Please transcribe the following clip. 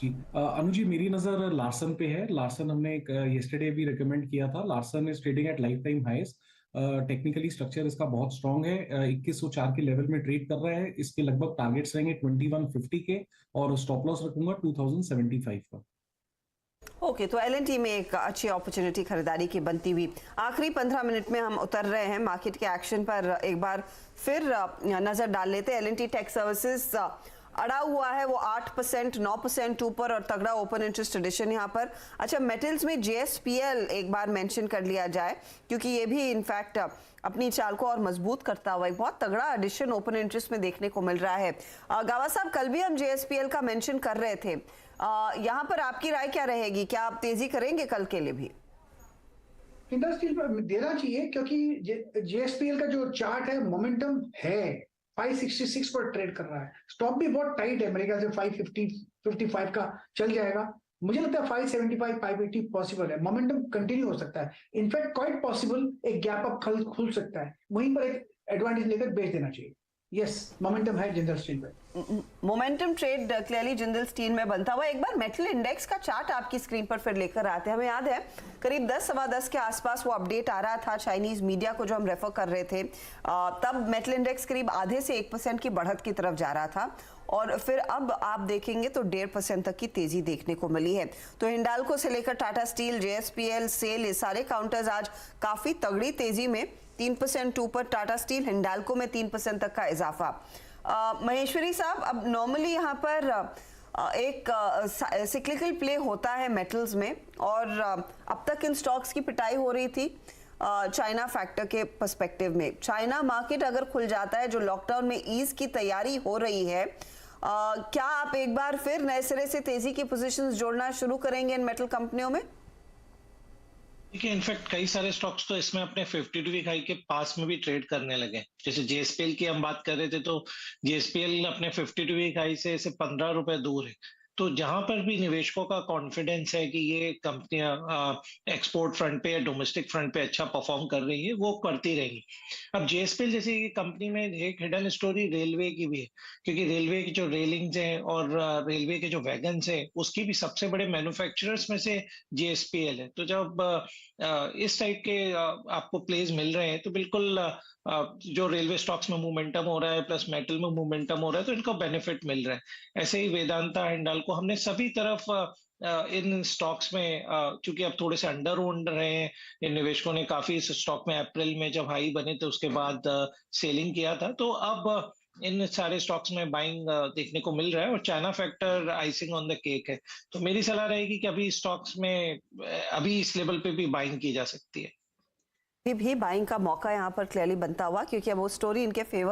जी अनु जी, मेरी नजर लार्सन पे है। लार्सन हमने एक यस्टरडे भी रिकमेंड किया था। Larsen is trading at life time highs. Technically structure इसका बहुत स्ट्रांग है। 2104 के लेवल में ट्रेड कर रहा है। इसके लगभग टारगेट्स रहेंगे 2150 के, और स्टॉप लॉस रखूंगा 2075 का। ओके, तो एलएनटी में एक अच्छी अपॉर्चुनिटी खरीदारी की बनती हुई। आखिरी 15 मिनट में हम उतर रहे हैं मार्केट के एक्शन पर। एक बार फिर नजर डाल लेते हैं। एलएनटी टेक सर्विसेज अड़ा हुआ है वो 8%, 9% ऊपर, और तगड़ा ओपन इंटरेस्ट एडिशन यहाँ पर। अच्छा, मेटल्स में जेएसपीएल एक बार मेंशन कर लिया जाए, क्योंकि ये भी इनफैक्ट अपनी चाल को और मजबूत करता हुआ एक बहुत तगड़ा एडिशन ओपन इंटरेस्ट में देखने को मिल रहा है। गावा साहब, कल भी हम जेएसपीएल का मेंशन कर रहे थे। यहाँ पर आपकी राय क्या रहेगी? क्या आप तेजी करेंगे कल के लिए भी? इंडस्ट्री पर देना चाहिए, क्योंकि जेएसपीएल का जो चार्ट है, मोमेंटम है। 566 पर ट्रेड कर रहा है। स्टॉप भी बहुत टाइट है, मेरे ख्याल से 550 55 का चल जाएगा। मुझे लगता है 575 580 पॉसिबल है। मोमेंटम कंटिन्यू हो सकता है। इनफैक्ट क्वाइट पॉसिबल एक गैप अप खुल सकता है, वहीं पर एक एडवांटेज लेकर बेच देना चाहिए। यस, मोमेंटम है जिंदल स्टील पे। Momentum trade clearly Jindal steel में बनता हुआ। एक बार मेटल इंडेक्स का चार्ट आपकी स्क्रीन पर फिर लेकर आते हैं। हमें याद है करीब 10 सवा 10 के आसपास वो अपडेट आ रहा था चाइनीज मीडिया को, जो हम रेफर कर रहे थे। तब मेटल इंडेक्स करीब आधे से 1% की बढ़त की तरफ जा रहा था, और फिर अब आप देखेंगे तो 1.5% तक की तेजी देखने को मिली है। तो हिंडाल्को से लेकर टाटा स्टील, जेएसपीएल, सेल, ये सारे काउंटर्स आज काफी तगड़ी तेजी में 3% ऊपर। टाटा स्टील, हिंडाल्को में 3% तक का इजाफा। महेश्वरी साहब, अब नॉर्मली यहाँ पर एक सिक्लिकल प्ले होता है मेटल्स में, और अब तक इन स्टॉक्स की पिटाई हो रही थी चाइना फैक्टर के पर्सपेक्टिव में। चाइना मार्केट अगर खुल जाता है, जो लॉकडाउन में ईज की तैयारी हो रही है, क्या आप एक बार फिर नए सिरे से तेजी की पोजीशंस जोड़ना शुरू करेंगे इन मेटल कंपनियों में? देखिए, इनफैक्ट कई सारे स्टॉक्स तो इसमें अपने 52 वीक हाई के पास में भी ट्रेड करने लगे। जैसे जेएसपीएल की हम बात कर रहे थे, तो जेएसपीएल अपने 52 वीक हाई से 15 रुपए दूर है। तो जहां पर भी निवेशकों का कॉन्फिडेंस है कि ये कंपनियां एक्सपोर्ट फ्रंट पे या डोमेस्टिक फ्रंट पे अच्छा परफॉर्म कर रही है, वो करती रहेंगी। अब जेएसपीएल जैसी कंपनी में एक हिडन स्टोरी रेलवे की भी है, क्योंकि रेलवे की जो रेलिंग्स हैं और रेलवे के जो वैगन्स हैं, उसकी भी सबसे बड़े मैन्युफैक्चरर्स में से जेएसपीएल है। तो जब इस टाइप के आपको प्लेस मिल रहे हैं, तो बिल्कुल जो रेलवे स्टॉक्स में मोमेंटम हो रहा है प्लस मेटल में मोमेंटम हो रहा है, तो इनको बेनिफिट मिल रहा है। ऐसे ही वेदांता, हिंडाल्को, हमने सभी तरफ इन स्टॉक्स में चूंकि अब थोड़े से अंडर ओन्ड रहे हैं, इन निवेशकों ने काफी इस स्टॉक में अप्रैल में जब हाई बने थे उसके बाद सेलिंग किया था, तो अब इन सारे स्टॉक्स में बाइंग देखने को मिल रहा है, और China factor icing on the cake है। तो मेरी सलाह रहेगी कि अभी स्टॉक्स में अभी इस लेवल पे भी बाइंग की जा सकती है। भी बाइंग का मौका यहाँ पर क्लियरली बनता हुआ, क्योंकि अब वो स्टोरी इनके फेवर